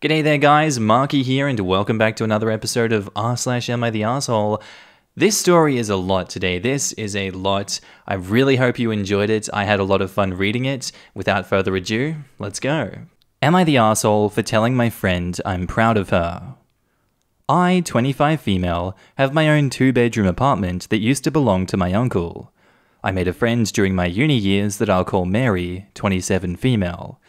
G'day there guys, Markee here and welcome back to another episode of r/Am I the Asshole? This story is a lot today, this is a lot. I really hope you enjoyed it, I had a lot of fun reading it. Without further ado, let's go. Am I the asshole for telling my friend I'm proud of her? I, 25 female, have my own 2-bedroom apartment that used to belong to my uncle. I made a friend during my uni years that I'll call Mary, 27 female.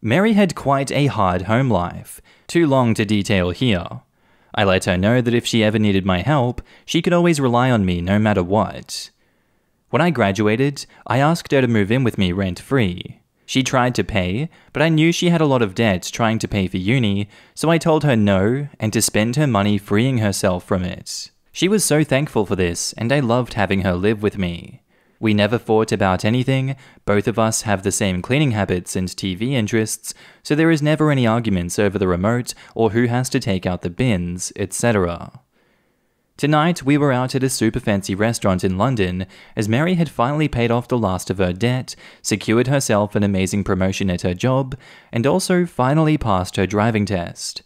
Mary had quite a hard home life, too long to detail here. I let her know that if she ever needed my help, she could always rely on me no matter what. When I graduated, I asked her to move in with me rent-free. She tried to pay, but I knew she had a lot of debt trying to pay for uni, so I told her no and to spend her money freeing herself from it. She was so thankful for this, and I loved having her live with me. We never fought about anything, both of us have the same cleaning habits and TV interests, so there is never any arguments over the remote or who has to take out the bins, etc. Tonight, we were out at a super fancy restaurant in London, as Mary had finally paid off the last of her debt, secured herself an amazing promotion at her job, and also finally passed her driving test.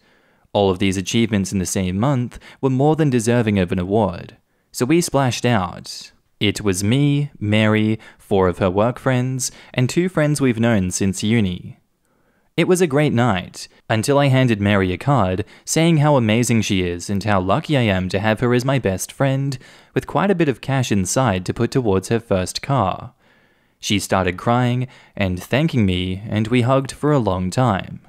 All of these achievements in the same month were more than deserving of an award, so we splashed out. It was me, Mary, 4 of her work friends, and 2 friends we've known since uni. It was a great night, until I handed Mary a card saying how amazing she is and how lucky I am to have her as my best friend, with quite a bit of cash inside to put towards her first car. She started crying and thanking me, and we hugged for a long time.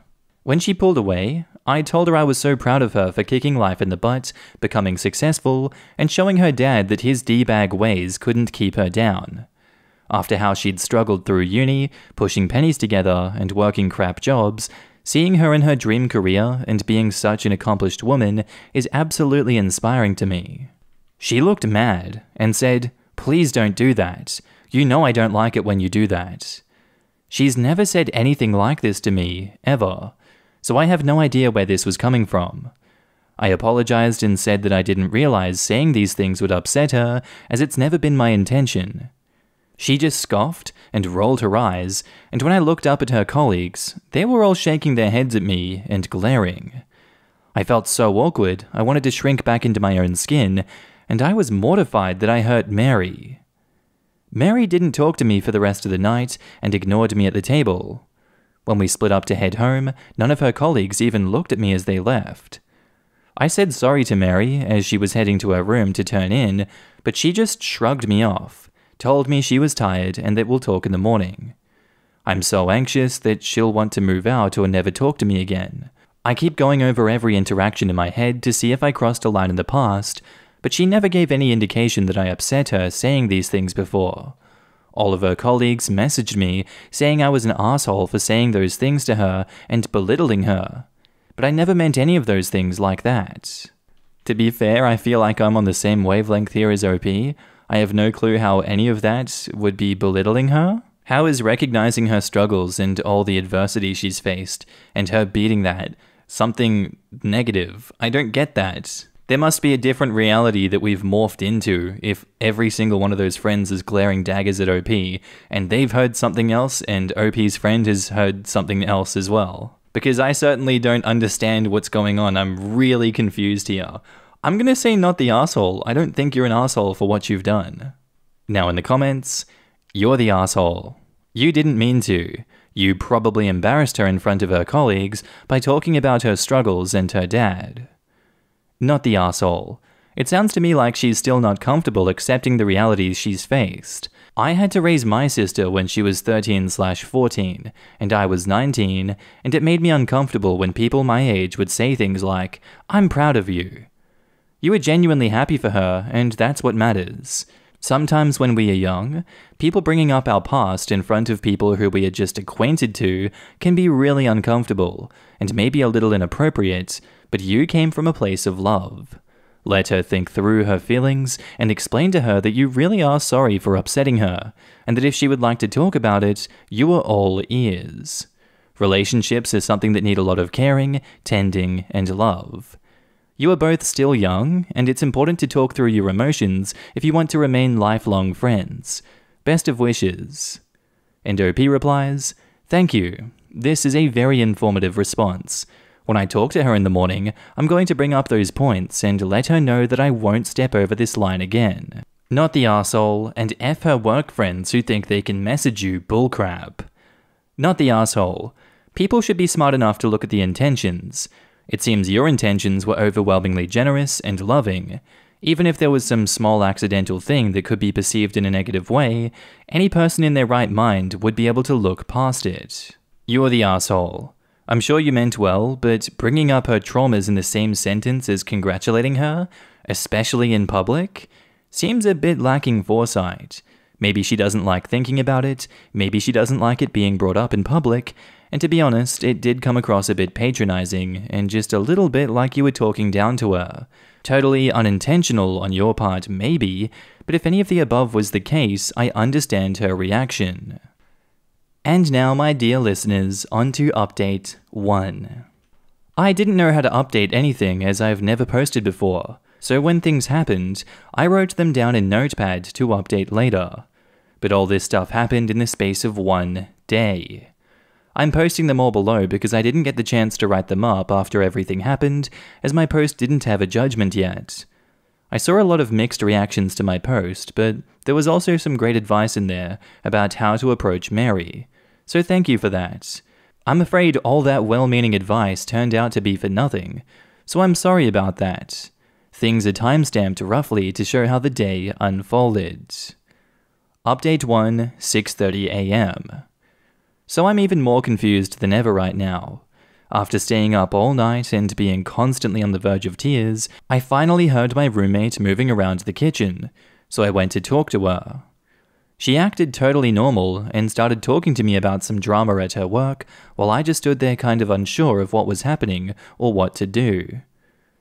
When she pulled away, I told her I was so proud of her for kicking life in the butt, becoming successful, and showing her dad that his D-bag ways couldn't keep her down. After how she'd struggled through uni, pushing pennies together and working crap jobs, seeing her in her dream career and being such an accomplished woman is absolutely inspiring to me. She looked mad and said, "Please don't do that. You know I don't like it when you do that." She's never said anything like this to me, ever. So I have no idea where this was coming from. I apologized and said that I didn't realize saying these things would upset her, as it's never been my intention. She just scoffed and rolled her eyes, and when I looked up at her colleagues, they were all shaking their heads at me and glaring. I felt so awkward, I wanted to shrink back into my own skin, and I was mortified that I hurt Mary. Mary didn't talk to me for the rest of the night and ignored me at the table. When we split up to head home, none of her colleagues even looked at me as they left. I said sorry to Mary as she was heading to her room to turn in, but she just shrugged me off, told me she was tired and that we'll talk in the morning. I'm so anxious that she'll want to move out or never talk to me again. I keep going over every interaction in my head to see if I crossed a line in the past, but she never gave any indication that I upset her saying these things before. All of her colleagues messaged me saying I was an asshole for saying those things to her and belittling her, but I never meant any of those things like that. To be fair, I feel like I'm on the same wavelength here as OP. I have no clue how any of that would be belittling her. How is recognizing her struggles and all the adversity she's faced and her beating that something negative? I don't get that. There must be a different reality that we've morphed into if every single one of those friends is glaring daggers at OP, and they've heard something else, and OP's friend has heard something else as well. Because I certainly don't understand what's going on, I'm really confused here. I'm gonna say not the asshole, I don't think you're an asshole for what you've done. Now in the comments, you're the asshole. You didn't mean to. You probably embarrassed her in front of her colleagues by talking about her struggles and her dad. Not the asshole. It sounds to me like she's still not comfortable accepting the realities she's faced. I had to raise my sister when she was 13/14, and I was 19, and it made me uncomfortable when people my age would say things like, "I'm proud of you." You were genuinely happy for her, and that's what matters. Sometimes when we are young, people bringing up our past in front of people who we are just acquainted to can be really uncomfortable, and maybe a little inappropriate, but you came from a place of love. Let her think through her feelings and explain to her that you really are sorry for upsetting her, and that if she would like to talk about it, you are all ears. Relationships are something that need a lot of caring, tending, and love. You are both still young, and it's important to talk through your emotions if you want to remain lifelong friends. Best of wishes. And OP replies, "Thank you. This is a very informative response. When I talk to her in the morning, I'm going to bring up those points and let her know that I won't step over this line again. Not the arsehole, and F her work friends who think they can message you bullcrap. Not the arsehole. People should be smart enough to look at the intentions. It seems your intentions were overwhelmingly generous and loving. Even if there was some small accidental thing that could be perceived in a negative way, any person in their right mind would be able to look past it. You're the arsehole. I'm sure you meant well, but bringing up her traumas in the same sentence as congratulating her, especially in public, seems a bit lacking foresight. Maybe she doesn't like thinking about it, maybe she doesn't like it being brought up in public, and to be honest, it did come across a bit patronizing and just a little bit like you were talking down to her. Totally unintentional on your part, maybe, but if any of the above was the case, I understand her reaction. And now, my dear listeners, on to update 1. I didn't know how to update anything as I've never posted before, so when things happened, I wrote them down in Notepad to update later. But all this stuff happened in the space of 1 day. I'm posting them all below because I didn't get the chance to write them up after everything happened, as my post didn't have a judgment yet. I saw a lot of mixed reactions to my post, but there was also some great advice in there about how to approach Mary, so thank you for that. I'm afraid all that well-meaning advice turned out to be for nothing, so I'm sorry about that. Things are timestamped roughly to show how the day unfolded. Update 1, 6:30 AM. So I'm even more confused than ever right now. After staying up all night and being constantly on the verge of tears, I finally heard my roommate moving around the kitchen, so I went to talk to her. She acted totally normal and started talking to me about some drama at her work, while I just stood there kind of unsure of what was happening or what to do.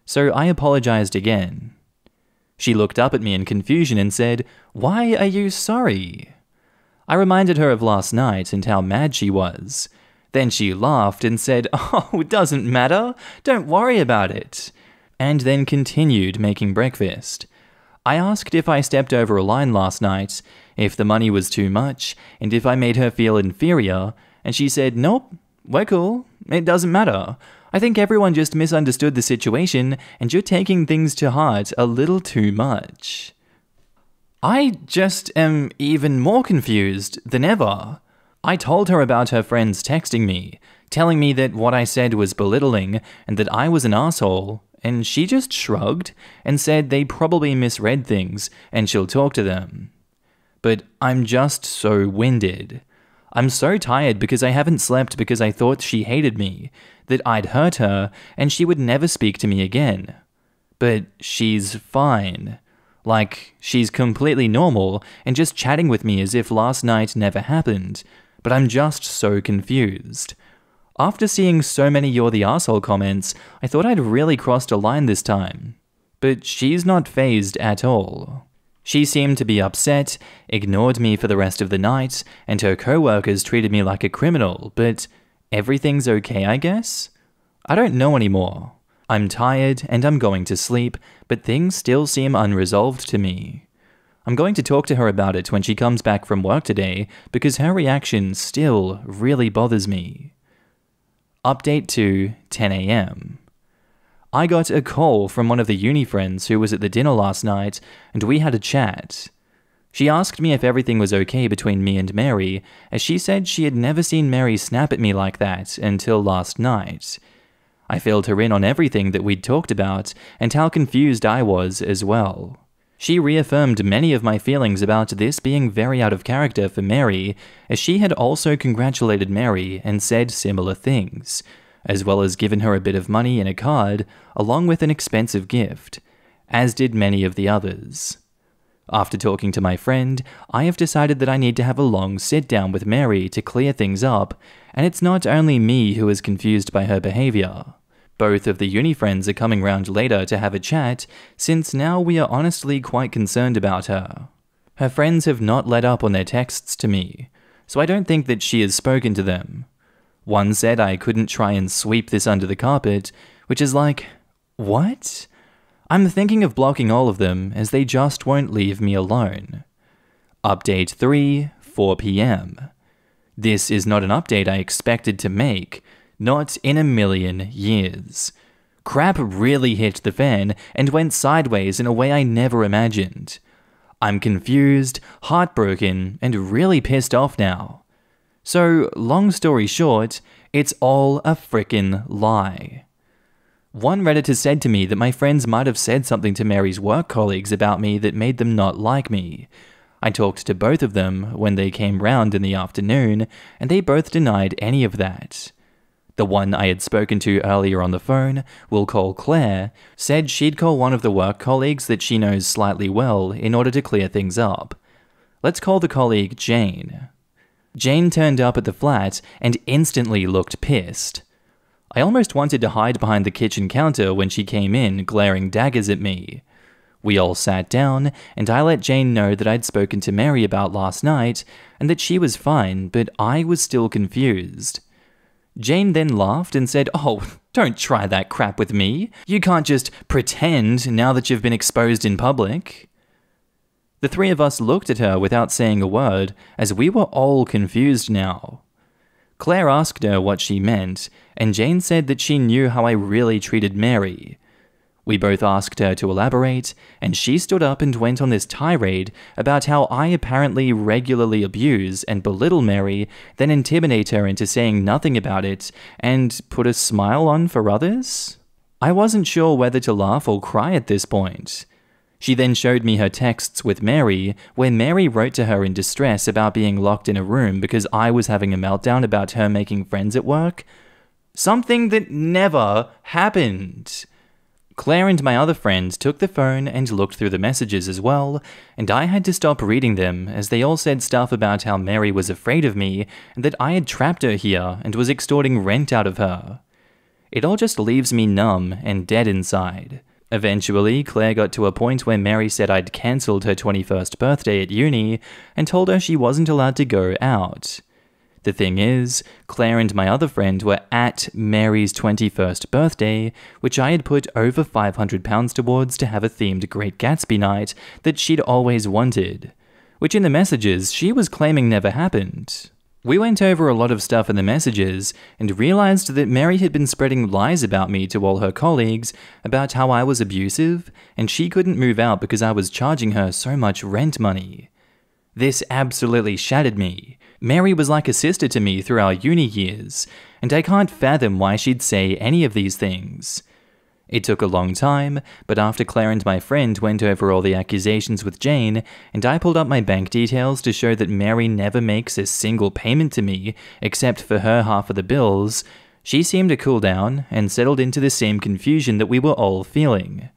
So I apologized again. She looked up at me in confusion and said, "Why are you sorry?" I reminded her of last night and how mad she was. Then she laughed and said, "Oh, it doesn't matter. Don't worry about it." And then continued making breakfast. I asked if I stepped over a line last night, if the money was too much, and if I made her feel inferior, and she said, "Nope, we're cool. It doesn't matter. I think everyone just misunderstood the situation, and you're taking things to heart a little too much." I just am even more confused than ever. I told her about her friends texting me, telling me that what I said was belittling and that I was an asshole, and she just shrugged and said they probably misread things and she'll talk to them. But I'm just so winded. I'm so tired because I haven't slept because I thought she hated me, that I'd hurt her and she would never speak to me again. But she's fine. Like, she's completely normal and just chatting with me as if last night never happened, but I'm just so confused. After seeing so many "you're the arsehole" comments, I thought I'd really crossed a line this time. But she's not fazed at all. She seemed to be upset, ignored me for the rest of the night, and her co-workers treated me like a criminal, but everything's okay, I guess? I don't know anymore. I'm tired and I'm going to sleep, but things still seem unresolved to me. I'm going to talk to her about it when she comes back from work today because her reaction still really bothers me. Update to 10 AM. I got a call from one of the uni friends who was at the dinner last night, and we had a chat. She asked me if everything was okay between me and Mary, as she said she had never seen Mary snap at me like that until last night. I filled her in on everything that we'd talked about, and how confused I was as well. She reaffirmed many of my feelings about this being very out of character for Mary, as she had also congratulated Mary and said similar things, as well as given her a bit of money in a card, along with an expensive gift, as did many of the others. After talking to my friend, I have decided that I need to have a long sit-down with Mary to clear things up, and it's not only me who is confused by her behavior. Both of the uni friends are coming round later to have a chat, since now we are honestly quite concerned about her. Her friends have not let up on their texts to me, so I don't think that she has spoken to them. One said I couldn't try and sweep this under the carpet, which is like, what? I'm thinking of blocking all of them, as they just won't leave me alone. Update 3, 4 PM. This is not an update I expected to make. Not in a million years. Crap really hit the fan and went sideways in a way I never imagined. I'm confused, heartbroken, and really pissed off now. So, long story short, it's all a frickin' lie. One Redditor said to me that my friends might have said something to Mary's work colleagues about me that made them not like me. I talked to both of them when they came round in the afternoon, and they both denied any of that. The one I had spoken to earlier on the phone, we'll call Claire, said she'd call one of the work colleagues that she knows slightly well in order to clear things up. Let's call the colleague Jane. Jane turned up at the flat and instantly looked pissed. I almost wanted to hide behind the kitchen counter when she came in, glaring daggers at me. We all sat down, and I let Jane know that I'd spoken to Mary about last night, and that she was fine, but I was still confused. Jane then laughed and said, "Oh, don't try that crap with me. You can't just pretend now that you've been exposed in public." The three of us looked at her without saying a word, as we were all confused now. Claire asked her what she meant, and Jane said that she knew how I really treated Mary. We both asked her to elaborate, and she stood up and went on this tirade about how I apparently regularly abuse and belittle Mary, then intimidate her into saying nothing about it, and put a smile on for others? I wasn't sure whether to laugh or cry at this point. She then showed me her texts with Mary, where Mary wrote to her in distress about being locked in a room because I was having a meltdown about her making friends at work. Something that never happened. Claire and my other friend took the phone and looked through the messages as well, and I had to stop reading them as they all said stuff about how Mary was afraid of me and that I had trapped her here and was extorting rent out of her. It all just leaves me numb and dead inside. Eventually, Claire got to a point where Mary said I'd cancelled her 21st birthday at uni and told her she wasn't allowed to go out. The thing is, Claire and my other friend were at Mary's 21st birthday, which I had put over £500 towards to have a themed Great Gatsby night that she'd always wanted, which in the messages she was claiming never happened. We went over a lot of stuff in the messages and realized that Mary had been spreading lies about me to all her colleagues about how I was abusive and she couldn't move out because I was charging her so much rent money. This absolutely shattered me. Mary was like a sister to me through our uni years, and I can't fathom why she'd say any of these things. It took a long time, but after Claire and my friend went over all the accusations with Jane, and I pulled up my bank details to show that Mary never makes a single payment to me, except for her half of the bills, she seemed to cool down and settled into the same confusion that we were all feeling.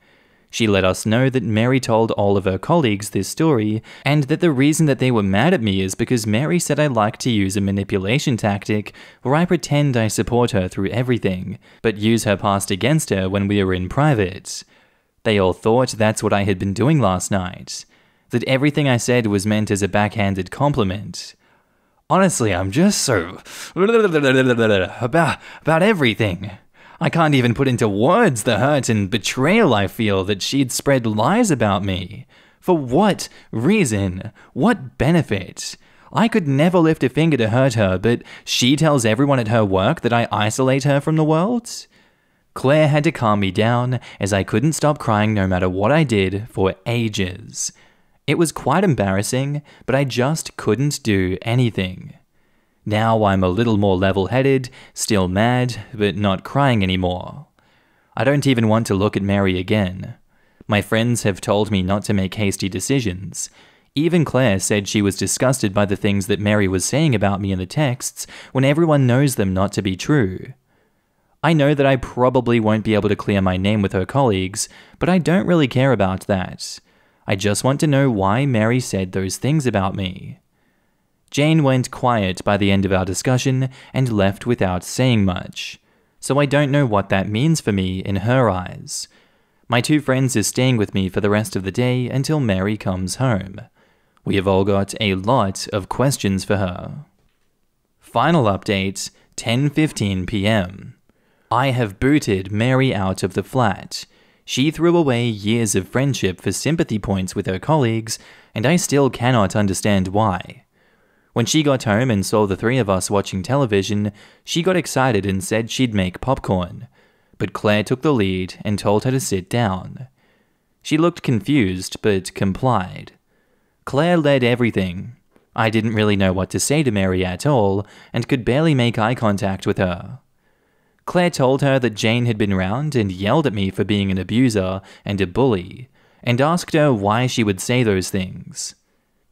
She let us know that Mary told all of her colleagues this story, and that the reason that they were mad at me is because Mary said I like to use a manipulation tactic where I pretend I support her through everything, but use her past against her when we were in private. They all thought that's what I had been doing last night, that everything I said was meant as a backhanded compliment. Honestly, I'm just so about everything. I can't even put into words the hurt and betrayal I feel that she'd spread lies about me. For what reason? What benefit? I could never lift a finger to hurt her, but she tells everyone at her work that I isolate her from the world? Claire had to calm me down, as I couldn't stop crying no matter what I did for ages. It was quite embarrassing, but I just couldn't do anything. Now I'm a little more level-headed, still mad, but not crying anymore. I don't even want to look at Mary again. My friends have told me not to make hasty decisions. Even Claire said she was disgusted by the things that Mary was saying about me in the texts when everyone knows them not to be true. I know that I probably won't be able to clear my name with her colleagues, but I don't really care about that. I just want to know why Mary said those things about me. Jane went quiet by the end of our discussion and left without saying much, so I don't know what that means for me in her eyes. My two friends are staying with me for the rest of the day until Mary comes home. We have all got a lot of questions for her. Final update, 10:15 p.m. I have booted Mary out of the flat. She threw away years of friendship for sympathy points with her colleagues, and I still cannot understand why. When she got home and saw the three of us watching television, she got excited and said she'd make popcorn. But Claire took the lead and told her to sit down. She looked confused, but complied. Claire led everything. I didn't really know what to say to Mary at all, and could barely make eye contact with her. Claire told her that Jane had been round and yelled at me for being an abuser and a bully, and asked her why she would say those things.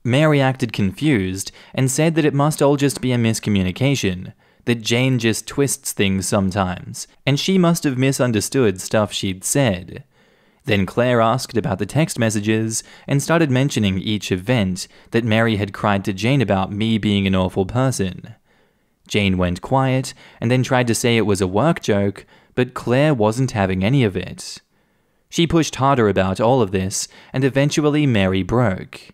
Mary acted confused and said that it must all just be a miscommunication, that Jane just twists things sometimes, and she must have misunderstood stuff she'd said. Then Claire asked about the text messages and started mentioning each event that Mary had cried to Jane about me being an awful person. Jane went quiet and then tried to say it was a work joke, but Claire wasn't having any of it. She pushed harder about all of this, and eventually Mary broke.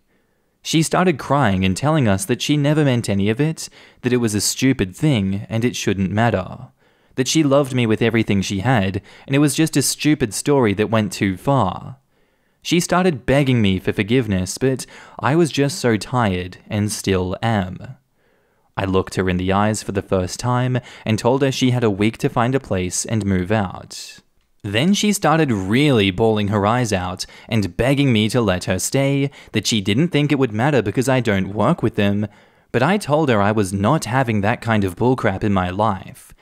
She started crying and telling us that she never meant any of it, that it was a stupid thing and it shouldn't matter. That she loved me with everything she had, and it was just a stupid story that went too far. She started begging me for forgiveness, but I was just so tired, and still am. I looked her in the eyes for the first time and told her she had a week to find a place and move out. Then she started really bawling her eyes out and begging me to let her stay, that she didn't think it would matter because I don't work with them, but I told her I was not having that kind of bullcrap in my life.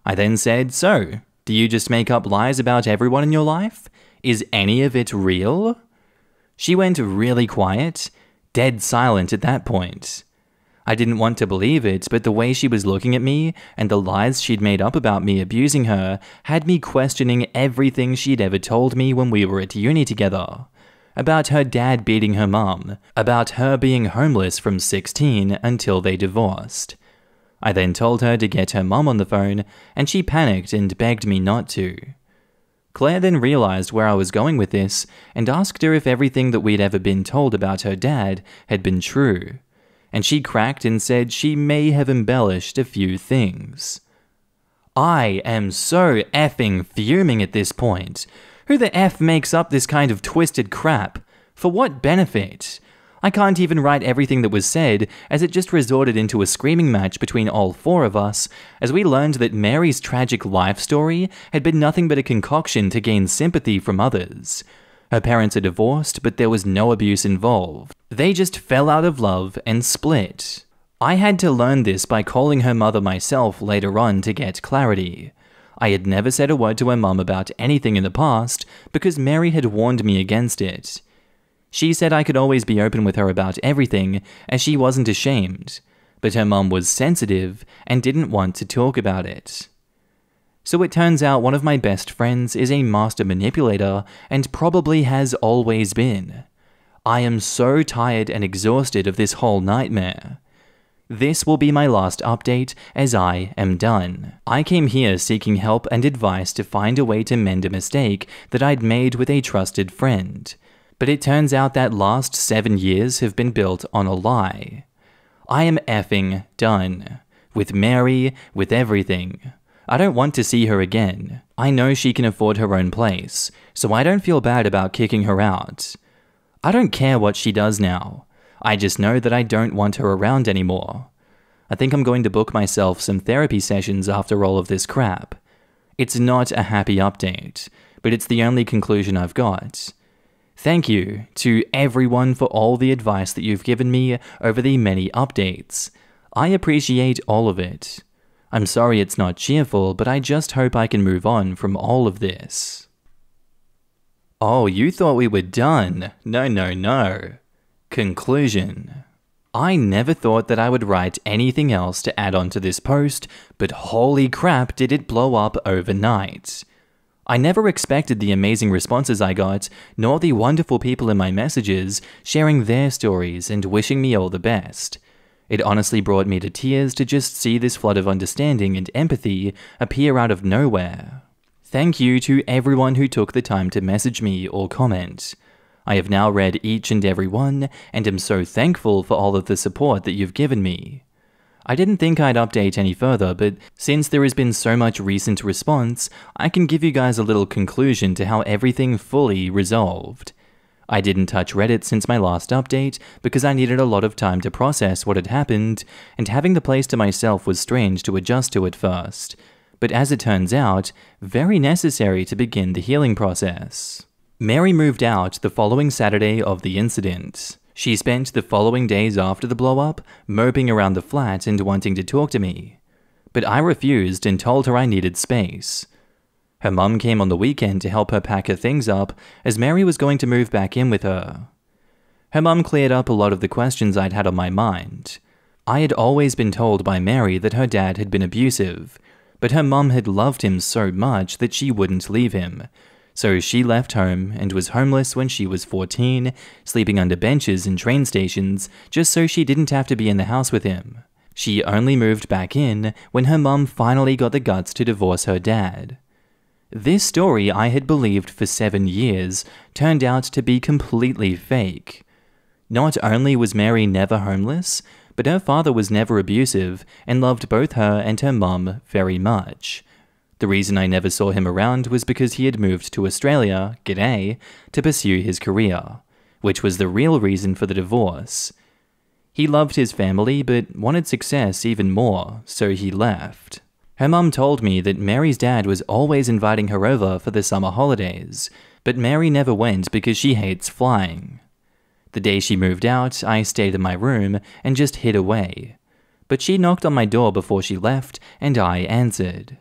I then said, "So, do you just make up lies about everyone in your life? Is any of it real?" She went really quiet, dead silent at that point. I didn't want to believe it, but the way she was looking at me and the lies she'd made up about me abusing her had me questioning everything she'd ever told me when we were at uni together. About her dad beating her mum, about her being homeless from 16 until they divorced. I then told her to get her mum on the phone, and she panicked and begged me not to. Claire then realized where I was going with this and asked her if everything that we'd ever been told about her dad had been true, and she cracked and said she may have embellished a few things. I am so effing fuming at this point. Who the F makes up this kind of twisted crap? For what benefit? I can't even write everything that was said, as it just resorted into a screaming match between all four of us, as we learned that Mary's tragic life story had been nothing but a concoction to gain sympathy from others. Her parents are divorced, but there was no abuse involved. They just fell out of love and split. I had to learn this by calling her mother myself later on to get clarity. I had never said a word to her mum about anything in the past, because Mary had warned me against it. She said I could always be open with her about everything, as she wasn't ashamed, but her mum was sensitive and didn't want to talk about it. So it turns out one of my best friends is a master manipulator and probably has always been. I am so tired and exhausted of this whole nightmare. This will be my last update, as I am done. I came here seeking help and advice to find a way to mend a mistake that I'd made with a trusted friend. But it turns out that last 7 years have been built on a lie. I am effing done. With Mary, with everything. I don't want to see her again. I know she can afford her own place, so I don't feel bad about kicking her out. I don't care what she does now. I just know that I don't want her around anymore. I think I'm going to book myself some therapy sessions after all of this crap. It's not a happy update, but it's the only conclusion I've got. Thank you to everyone for all the advice that you've given me over the many updates. I appreciate all of it. I'm sorry it's not cheerful, but I just hope I can move on from all of this. Oh, you thought we were done? No, no, no. Conclusion. I never thought that I would write anything else to add on to this post, but holy crap did it blow up overnight. I never expected the amazing responses I got, nor the wonderful people in my messages sharing their stories and wishing me all the best. It honestly brought me to tears to just see this flood of understanding and empathy appear out of nowhere. Thank you to everyone who took the time to message me or comment. I have now read each and every one, and am so thankful for all of the support that you've given me. I didn't think I'd update any further, but since there has been so much recent response, I can give you guys a little conclusion to how everything fully resolved. I didn't touch Reddit since my last update because I needed a lot of time to process what had happened, and having the place to myself was strange to adjust to at first. But as it turns out, very necessary to begin the healing process. Mary moved out the following Saturday of the incident. She spent the following days after the blow-up moping around the flat and wanting to talk to me. But I refused and told her I needed space. Her mum came on the weekend to help her pack her things up, as Mary was going to move back in with her. Her mum cleared up a lot of the questions I'd had on my mind. I had always been told by Mary that her dad had been abusive, but her mum had loved him so much that she wouldn't leave him. So she left home and was homeless when she was 14, sleeping under benches in train stations just so she didn't have to be in the house with him. She only moved back in when her mum finally got the guts to divorce her dad. This story I had believed for 7 years turned out to be completely fake. Not only was Mary never homeless, but her father was never abusive and loved both her and her mum very much. The reason I never saw him around was because he had moved to Australia, g'day, to pursue his career, which was the real reason for the divorce. He loved his family but wanted success even more, so he left. Her mum told me that Mary's dad was always inviting her over for the summer holidays, but Mary never went because she hates flying. The day she moved out, I stayed in my room and just hid away. But she knocked on my door before she left, and I answered.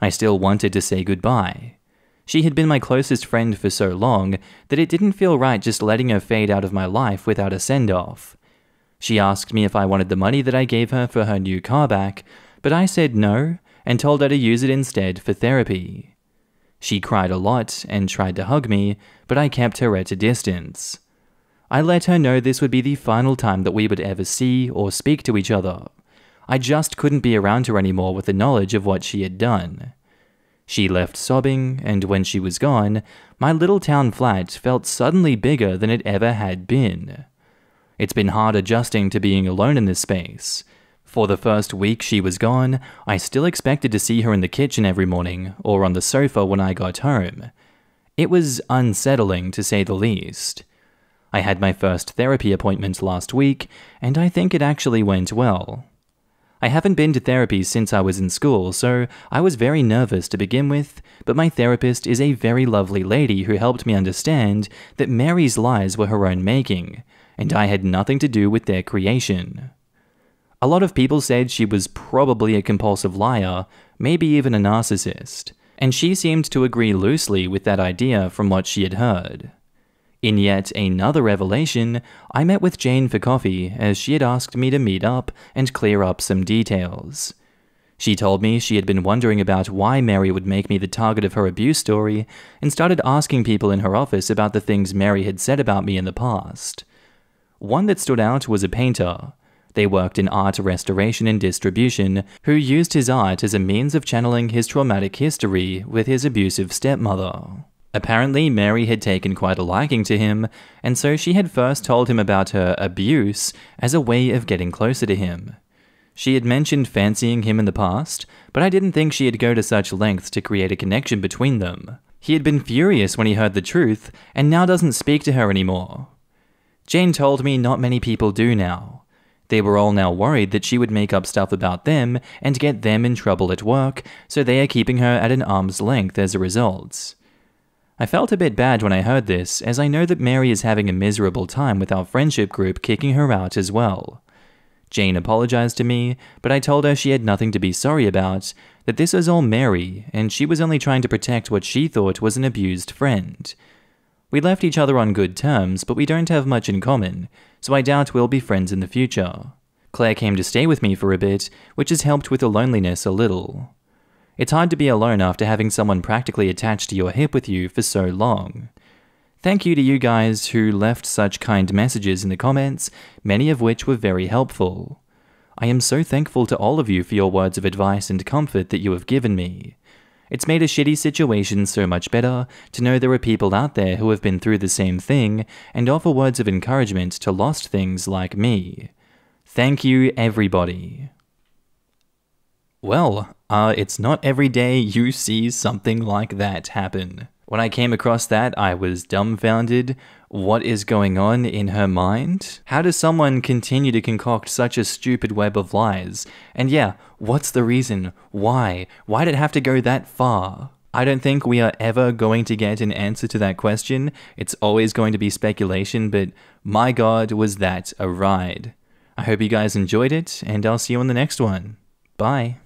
I still wanted to say goodbye. She had been my closest friend for so long that it didn't feel right just letting her fade out of my life without a send-off. She asked me if I wanted the money that I gave her for her new car back, but I said no and told her to use it instead for therapy. She cried a lot and tried to hug me, but I kept her at a distance. I let her know this would be the final time that we would ever see or speak to each other. I just couldn't be around her anymore with the knowledge of what she had done. She left sobbing, and when she was gone, my little town flat felt suddenly bigger than it ever had been. It's been hard adjusting to being alone in this space. For the first week she was gone, I still expected to see her in the kitchen every morning, or on the sofa when I got home. It was unsettling, to say the least. I had my first therapy appointment last week, and I think it actually went well. I haven't been to therapy since I was in school, so I was very nervous to begin with, but my therapist is a very lovely lady who helped me understand that Mary's lies were her own making, and I had nothing to do with their creation. A lot of people said she was probably a compulsive liar, maybe even a narcissist, and she seemed to agree loosely with that idea from what she had heard. In yet another revelation, I met with Jane for coffee as she had asked me to meet up and clear up some details. She told me she had been wondering about why Mary would make me the target of her abuse story and started asking people in her office about the things Mary had said about me in the past. One that stood out was a painter. They worked in art restoration and distribution, who used his art as a means of channeling his traumatic history with his abusive stepmother. Apparently, Mary had taken quite a liking to him, and so she had first told him about her abuse as a way of getting closer to him. She had mentioned fancying him in the past, but I didn't think she'd go to such lengths to create a connection between them. He had been furious when he heard the truth, and now doesn't speak to her anymore. Jane told me not many people do now. They were all now worried that she would make up stuff about them and get them in trouble at work, so they are keeping her at an arm's length as a result. I felt a bit bad when I heard this, as I know that Mary is having a miserable time with our friendship group kicking her out as well. Jane apologized to me, but I told her she had nothing to be sorry about, that this was all Mary, and she was only trying to protect what she thought was an abused friend. We left each other on good terms, but we don't have much in common, so I doubt we'll be friends in the future. Claire came to stay with me for a bit, which has helped with the loneliness a little. It's hard to be alone after having someone practically attached to your hip with you for so long. Thank you to you guys who left such kind messages in the comments, many of which were very helpful. I am so thankful to all of you for your words of advice and comfort that you have given me. It's made a shitty situation so much better to know there are people out there who have been through the same thing and offer words of encouragement to lost things like me. Thank you, everybody. Well, it's not every day you see something like that happen. When I came across that, I was dumbfounded. What is going on in her mind? How does someone continue to concoct such a stupid web of lies? And yeah, what's the reason? Why? Why did it have to go that far? I don't think we are ever going to get an answer to that question. It's always going to be speculation, but my God, was that a ride. I hope you guys enjoyed it, and I'll see you on the next one. Bye.